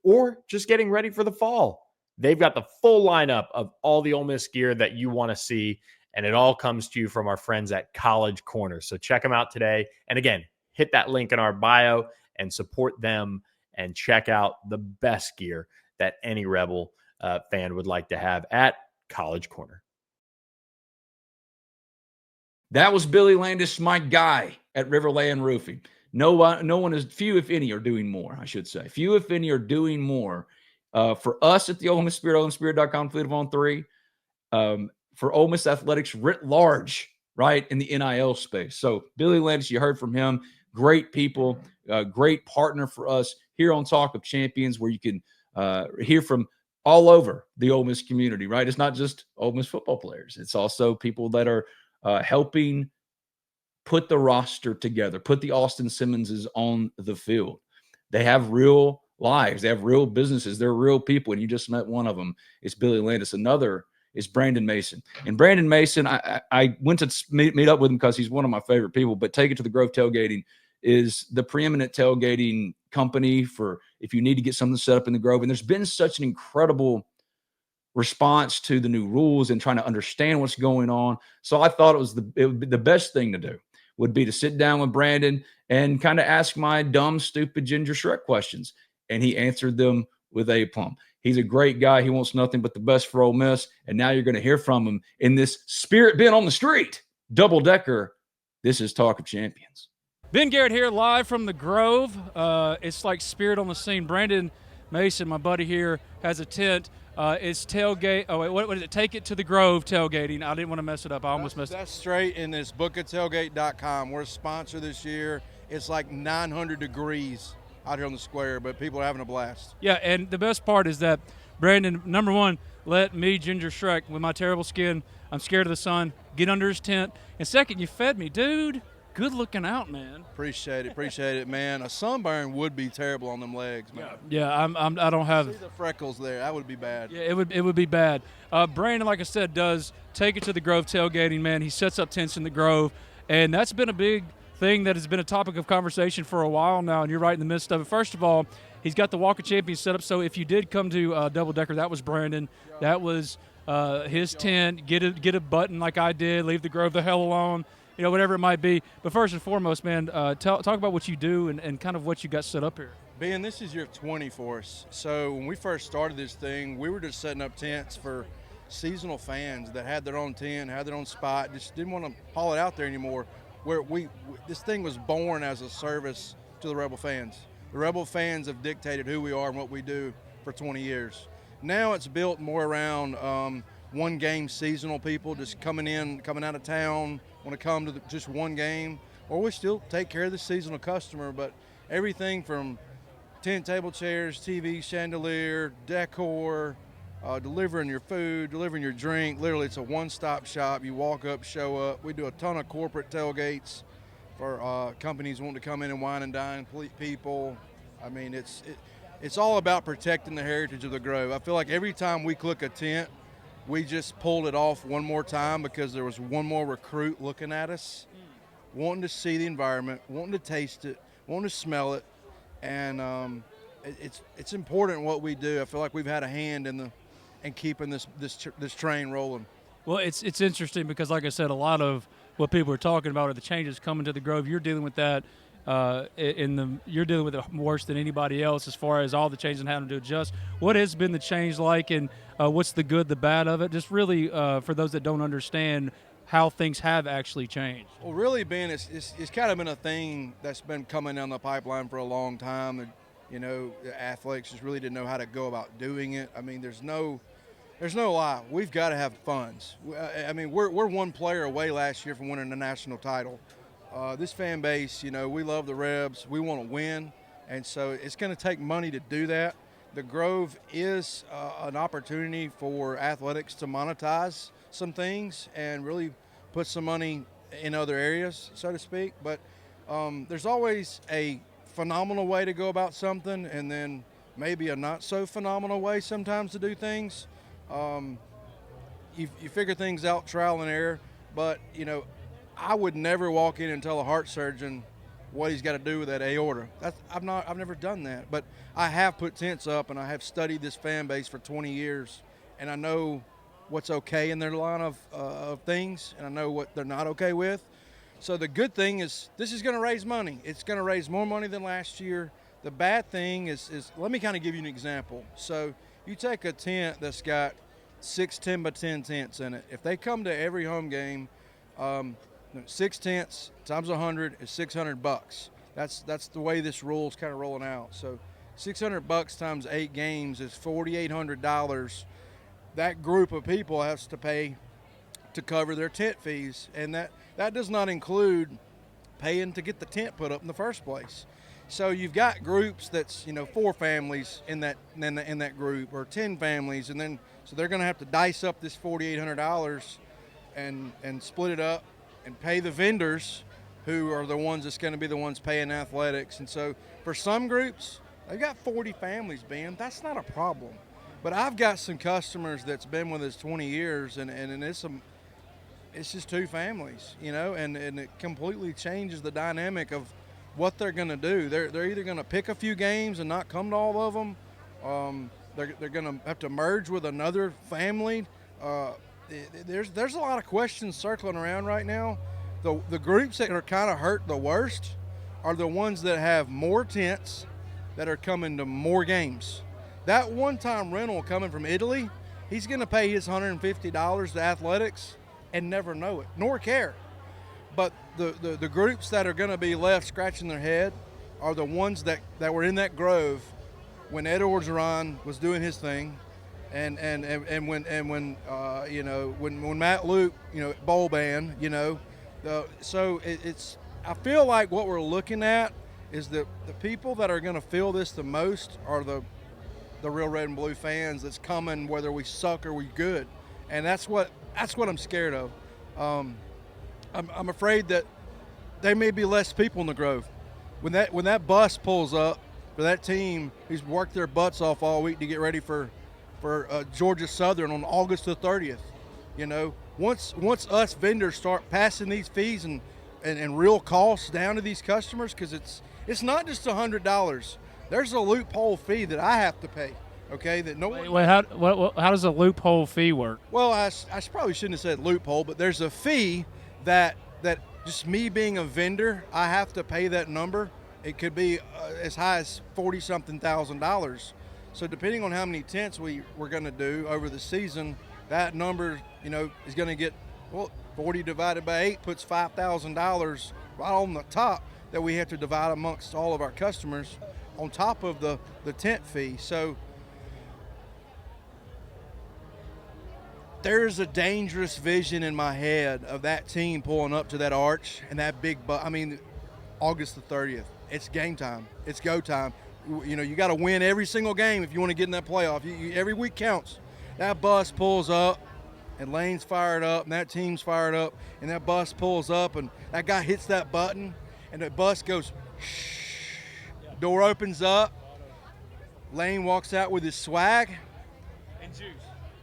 or just getting ready for the fall. They've got the full lineup of all the Ole Miss gear that you want to see, and it all comes to you from our friends at College Corner. So check them out today. And again, hit that link in our bio and support them and check out the best gear that any Rebel fan would like to have at College Corner. That was Billy Landis, my guy at RiverLand Roofing. No one is, few if any, are doing more, I should say. Few if any are doing more for us at the Ole Miss Spirit, OleMissSpirit.com, Fleet of On 3, for Ole Miss athletics writ large, right, in the NIL space. So Billy Landis, you heard from him. Great people, great partner for us here on Talk of Champions, where you can hear from all over the Ole Miss community, right? It's not just Ole Miss football players. It's also people that are helping put the roster together, put the Austin Simmonses on the field. They have real lives. They have real businesses. They're real people, and you just met one of them. It's Billy Landis. Another is Brandon Mason. And Brandon Mason, I went to meet up with him because he's one of my favorite people, but Take It to the Grove Tailgating is the preeminent tailgating company for if you need to get something set up in the Grove. And there's been such an incredible response to the new rules and trying to understand what's going on. So I thought it would be the best thing to do would be to sit down with Brandon and kind of ask my dumb, stupid Ginger Shrek questions. And he answered them with aplomb. He's a great guy. He wants nothing but the best for Ole Miss. And now you're going to hear from him in this SpiritBen on the Street double-decker. This is Talk of Champions. Ben Garrett here, live from the Grove. It's like Spirit on the scene. Brandon Mason, my buddy here, has a tent. It's tailgate. Oh, wait, what is it? Take It to the Grove tailgating. I didn't want to mess it up. I almost messed it up. That's straight in this bookatailgate.com. We're a sponsor this year. It's like 900 degrees out here on the square, but people are having a blast. Yeah, and the best part is that Brandon, number one, let me, Ginger Shrek, with my terrible skin, I'm scared of the sun, get under his tent. And second, you fed me. Dude, good looking out, man. Appreciate it, man. A sunburn would be terrible on them legs, man. Yeah, I don't have See the freckles there. That would be bad. Yeah, it would be bad. Brandon, like I said, does Take It to the Grove tailgating, man. He sets up tents in the Grove, and that's been a big thing that has been a topic of conversation for a while now, and you're right in the midst of it. First of all, he's got the Walk of Champions set up, so if you did come to Double Decker, that was Brandon. That was his tent. Get a button like I did. Leave the Grove the hell alone. You know, whatever it might be. But first and foremost, man, talk about what you do and kind of what you got set up here. Ben, this is year 20 for us. So when we first started this thing, we were just setting up tents for seasonal fans that had their own tent, had their own spot, just didn't want to haul it out there anymore. Where this thing was born as a service to the Rebel fans. The Rebel fans have dictated who we are and what we do for 20 years. Now it's built more around one-game seasonal people just coming out of town, want to come to just one game, or we still take care of the seasonal customer, but everything from tent, table chairs, TV, chandelier, decor, delivering your food, delivering your drink. Literally, it's a one-stop shop. You walk up, show up. We do a ton of corporate tailgates for companies wanting to come in and wine and dine people. I mean, it's all about protecting the heritage of the Grove. I feel like every time we click a tent, we just pulled it off one more time because there was one more recruit looking at us, wanting to see the environment, wanting to taste it, wanting to smell it, and it's important what we do. I feel like we've had a hand in keeping this train rolling. Well, it's interesting because, like I said, a lot of what people are talking about are the changes coming to the Grove. You're dealing with that. You're dealing with it worse than anybody else as far as all the changes and having to adjust. What has been the change like, and what's the good, the bad of it? Just really for those that don't understand how things have actually changed. Well, really, Ben, it's kind of been a thing that's been coming down the pipeline for a long time. And, you know, the athletics just really didn't know how to go about doing it. I mean, there's no lie. We've got to have funds. I mean, we're one player away last year from winning the national title. This fan base, you know, we love the Rebs. We want to win, and so it's going to take money to do that. The Grove is an opportunity for athletics to monetize some things and really put some money in other areas, so to speak. But there's always a phenomenal way to go about something, and then maybe a not so phenomenal way sometimes to do things. You figure things out, trial and error. But, you know, I would never walk in and tell a heart surgeon what he's got to do with that aorta. I've never done that, but I have put tents up, and I have studied this fan base for 20 years, and I know what's okay in their line of things, and I know what they're not okay with. So the good thing is this is going to raise money. It's going to raise more money than last year. The bad thing is let me kind of give you an example. So you take a tent that's got 6 10x10 tents in it. If they come to every home game, 6 tents times 100 is $600. That's the way this rule's kind of rolling out. So $600 times 8 games is $4,800. That group of people has to pay to cover their tent fees, and that does not include paying to get the tent put up in the first place. So you've got groups that's 4 families in that group, or 10 families, and then so they're going to have to dice up this $4,800 and split it up and pay the vendors, who are the ones that's going to be the ones paying athletics. And so for some groups, they've got 40 families, Ben. That's not a problem. But I've got some customers that's been with us 20 years, and it's just 2 families, and it completely changes the dynamic of what they're going to do. They're either going to pick a few games and not come to all of them. They're going to have to merge with another family. There's a lot of questions circling around right now. The groups that are kind of hurt the worst are the ones that have more tents that are coming to more games. That one-time rental coming from Italy, he's going to pay his $150 to athletics and never know it, nor care. But the groups that are going to be left scratching their head are the ones that were in that grove when Ed Orgeron was doing his thing, and when Matt Luke, bowl band, so it's. I feel like what we're looking at is that the people that are going to feel this the most are the real red and blue fans that's coming whether we suck or we good, and that's what I'm scared of. I'm afraid that there may be less people in the Grove when that bus pulls up for that team who's worked their butts off all week to get ready for Georgia Southern on August the 30th. Once us vendors start passing these fees and real costs down to these customers, because it's not just $100. There's a loophole fee that I have to pay. Okay, that no one. Wait, how does a loophole fee work? Well, I probably shouldn't have said loophole, but there's a fee that just me being a vendor, I have to pay that number. It could be as high as $40-something thousand. So depending on how many tents we're going to do over the season, that number, is going to get 40 divided by 8 puts $5,000 right on the top that we have to divide amongst all of our customers on top of the tent fee. So there's a dangerous vision in my head of that team pulling up to that arch and that big August the 30th. It's game time. It's go time. You got to win every single game if you want to get in that playoff. Every week counts. That bus pulls up, and Lane's fired up, and that team's fired up, and that bus pulls up, and that guy hits that button, and the bus goes, shh. Door opens up. Lane walks out with his swag.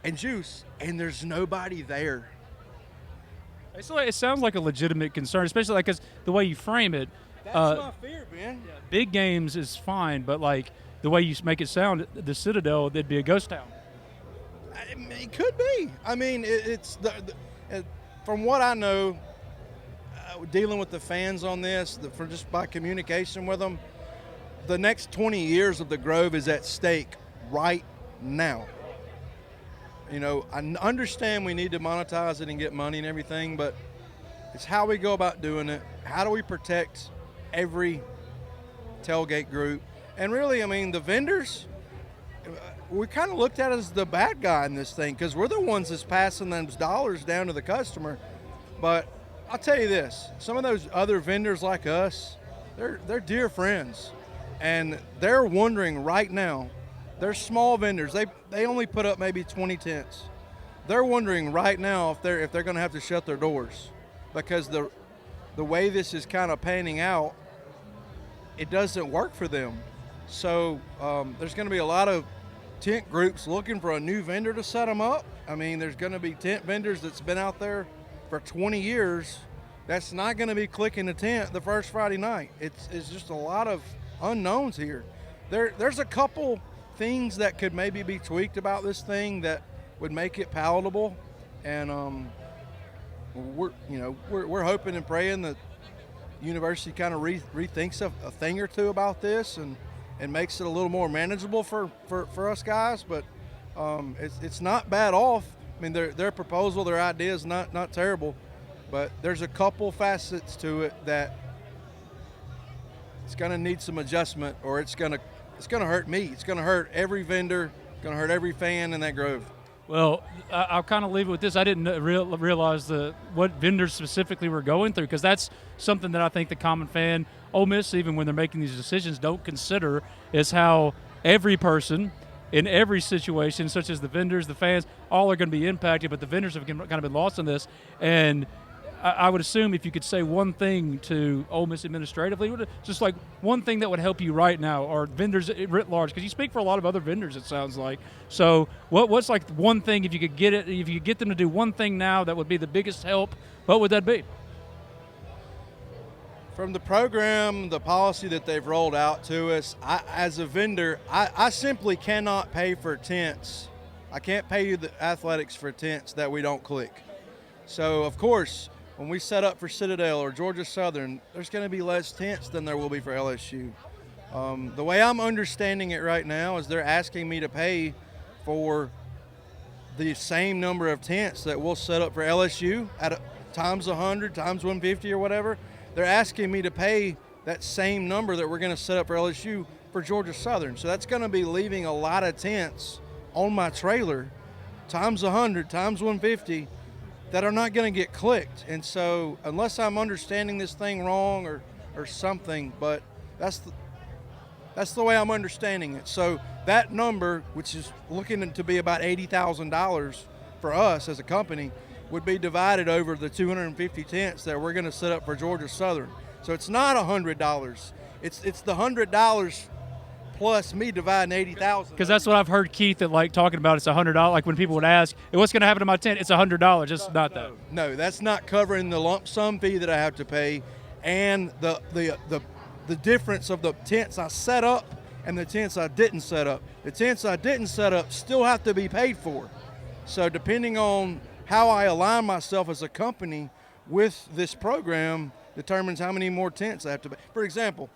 And juice. And there's nobody there. It sounds like a legitimate concern, especially because the way you frame it. That's my fear, Ben. Big games is fine, but the way you make it sound, the Citadel, there'd be a ghost town. It could be. I mean, it's from what I know, dealing with the fans on this, just by communication with them, the next 20 years of the Grove is at stake right now. I understand we need to monetize it and get money and everything, but it's how we go about doing it. How do we protect every tailgate group? And really, the vendors, we kind of looked at it as the bad guy in this thing because we're the ones that's passing those dollars down to the customer. But I'll tell you this, some of those other vendors like us, they're dear friends, and they're wondering right now. They're small vendors. They only put up maybe 20 tents. They're wondering right now if they're going to have to shut their doors because the way this is kind of panning out, it doesn't work for them. So there's going to be a lot of tent groups looking for a new vendor to set them up. There's going to be tent vendors that's been out there for 20 years that's not going to be clicking the tent the first Friday night. It's just a lot of unknowns here. There's a couple things that could maybe be tweaked about this thing that would make it palatable, and we're hoping and praying that university kind of rethinks a thing or two about this and makes it a little more manageable for us guys. But it's not bad off. I mean, their proposal, their idea is not terrible, but there's a couple facets to it that it's going to need some adjustment, or it's going to hurt me. It's going to hurt every vendor. It's going to hurt every fan in that grove. Well, I'll kind of leave it with this. I didn't realize what vendors specifically were going through, because that's something that I think the common fan, Ole Miss, even when they're making these decisions, don't consider, is how every person in every situation, such as the vendors, the fans, all are going to be impacted, but the vendors have kind of been lost in this. And I would assume if you could say one thing to Ole Miss administratively, just like one thing that would help you right now, or vendors writ large, because you speak for a lot of other vendors, it sounds like. So what's like one thing, if you could get them to do one thing now that would be the biggest help, what would that be? From the program, the policy that they've rolled out to us, as a vendor, I simply cannot pay for tents. I can't pay you the athletics for tents that we don't click. So, of course, when we set up for Citadel or Georgia Southern, there's going to be less tents than there will be for LSU. The way I'm understanding it right now is they're asking me to pay for the same number of tents that we'll set up for LSU at times 100, times 150 or whatever. They're asking me to pay that same number that we're going to set up for LSU for Georgia Southern. So that's going to be leaving a lot of tents on my trailer, times 100, times 150, that are not going to get clicked. And so unless I'm understanding this thing wrong or something, but that's the way I'm understanding it. So that number, which is looking to be about $80,000 for us as a company, would be divided over the 250 tents that we're going to set up for Georgia Southern. So it's not $100. It's the $100 plus me dividing 80,000. Because that's what I've heard Keith talking about. It's $100. Like when people would ask, hey, "What's going to happen to my tent?" It's $100. It's not that. No, that's not covering the lump sum fee that I have to pay, and the difference of the tents I set up and the tents I didn't set up. The tents I didn't set up still have to be paid for. So depending on how I align myself as a company with this program determines how many more tents I have to pay. For example,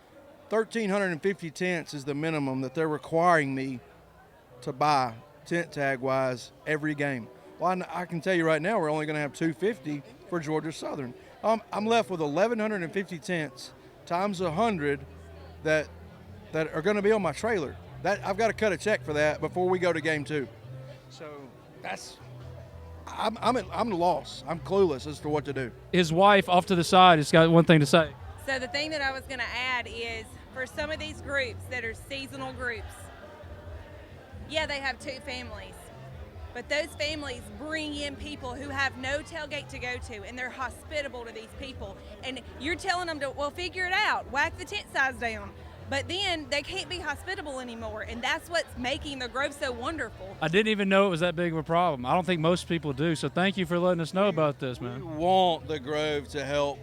1,350 tents is the minimum that they're requiring me to buy tent tag wise every game. Well, I can tell you right now we're only going to have 250 for Georgia Southern. I'm left with 1,150 tents times 100 that are going to be on my trailer. That I've got to cut a check for that before we go to game 2. So I'm at a loss. I'm clueless as to what to do. His wife off to the side has got one thing to say. So the thing that I was going to add is, for some of these groups that are seasonal groups, yeah, they have 2 families, but those families bring in people who have no tailgate to go to, and they're hospitable to these people. And you're telling them to, well, figure it out, whack the tent size down. But then they can't be hospitable anymore, and that's what's making the Grove so wonderful. I didn't even know it was that big of a problem. I don't think most people do, so thank you for letting us know about this, man. We want the Grove to help.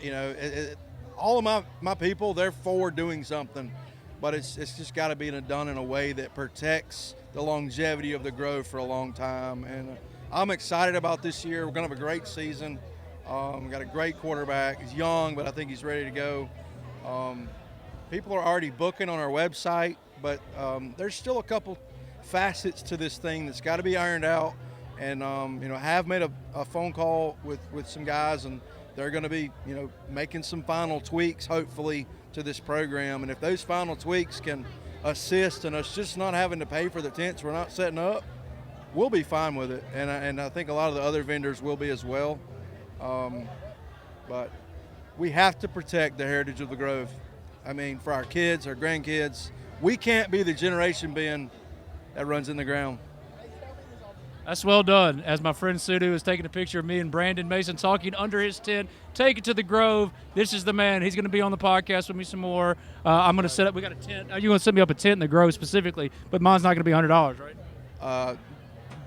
You know, all of my people, they're for doing something, but it's just got to be done in a way that protects the longevity of the Grove for a long time. And I'm excited about this year. We're going to have a great season. We've got a great quarterback. He's young, but I think he's ready to go. People are already booking on our website, but there's still a couple facets to this thing that's got to be ironed out. And, I have made a phone call with some guys, and they're going to be, making some final tweaks, hopefully, to this program. And if those final tweaks can assist in us just not having to pay for the tents we're not setting up, we'll be fine with it. And I think a lot of the other vendors will be as well. But we have to protect the heritage of the Grove. I mean, for our kids, our grandkids, we can't be the generation bin that runs in the ground. That's well done. As my friend Sudu is taking a picture of me and Brandon Mason talking under his tent, take it to the Grove. This is the man. He's going to be on the podcast with me some more. I'm going to set up. We got a tent. You're going to set me up a tent in the Grove specifically, but mine's not going to be $100, right?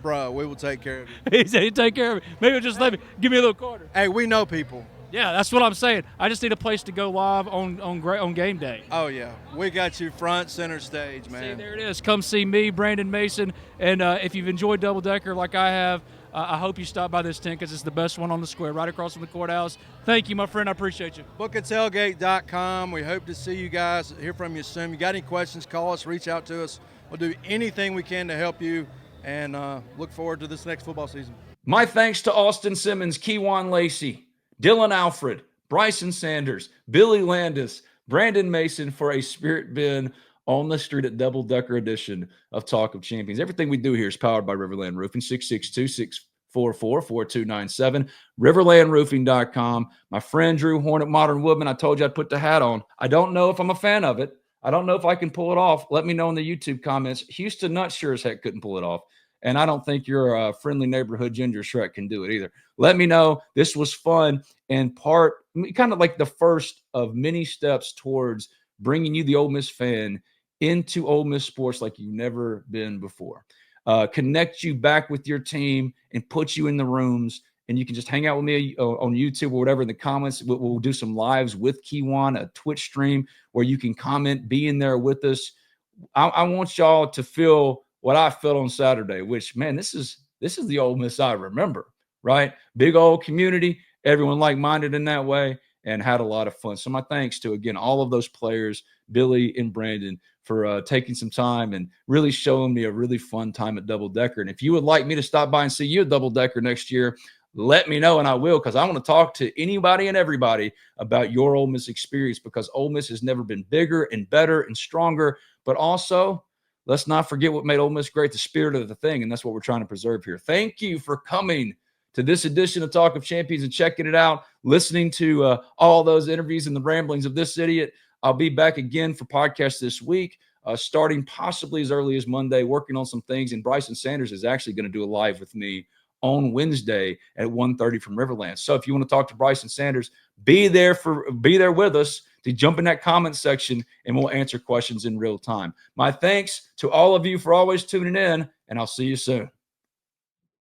Bro, we will take care of you. He said he'd take care of me. Maybe he'll just let me give me a little quarter. Hey, we know people. Yeah, that's what I'm saying. I just need a place to go live on game day. Oh, yeah. We got you front center stage, man. See, there it is. Come see me, Brandon Mason. And if you've enjoyed Double Decker like I have, I hope you stop by this tent because it's the best one on the square, right across from the courthouse. Thank you, my friend. I appreciate you. Bookattailgate.com. We hope to see you guys, hear from you soon. You got any questions, call us, reach out to us. We'll do anything we can to help you, and look forward to this next football season. My thanks to Austin Simmons, Kewan Lacy, Dillon Alfred, Brycen Sanders, Billy Landis, Brandon Mason for a SpiritBen on the street at Double Decker edition of Talk of Champions. Everything we do here is powered by RiverLand Roofing, 662-644-4297, riverlandroofing.com. My friend Drew Hornet, Modern Woodman, I told you I'd put the hat on. I don't know if I'm a fan of it. I don't know if I can pull it off. Let me know in the YouTube comments. Houston Nutt sure as heck couldn't pull it off. And I don't think your friendly neighborhood Ginger Shrek can do it either. Let me know. This was fun and kind of like the first of many steps towards bringing you, the Ole Miss fan, into Ole Miss sports like you've never been before. Connect you back with your team and put you in the rooms. And you can just hang out with me on YouTube or whatever in the comments. We'll do some lives with Kewan, a Twitch stream where you can comment, be in there with us. I want y'all to feel what I felt on Saturday, which, man, this is the Ole Miss I remember, right? Big old community, everyone like-minded in that way, and had a lot of fun. So my thanks to, again, all of those players, Billy and Brandon, for taking some time and really showing me a really fun time at Double Decker. And if you would like me to stop by and see you at Double Decker next year, let me know, and I will, because I want to talk to anybody and everybody about your Ole Miss experience, because Ole Miss has never been bigger and better and stronger. But also, let's not forget what made Ole Miss great, the spirit of the thing, and that's what we're trying to preserve here. Thank you for coming to this edition of Talk of Champions and checking it out, listening to all those interviews and the ramblings of this idiot. I'll be back again for podcasts this week, starting possibly as early as Monday, working on some things. And Brycen Sanders is actually going to do a live with me on Wednesday at 1:30 from RiverLand. So if you want to talk to Brycen Sanders, be there with us to jump in that comment section, and we'll answer questions in real time. My thanks to all of you for always tuning in, and I'll see you soon.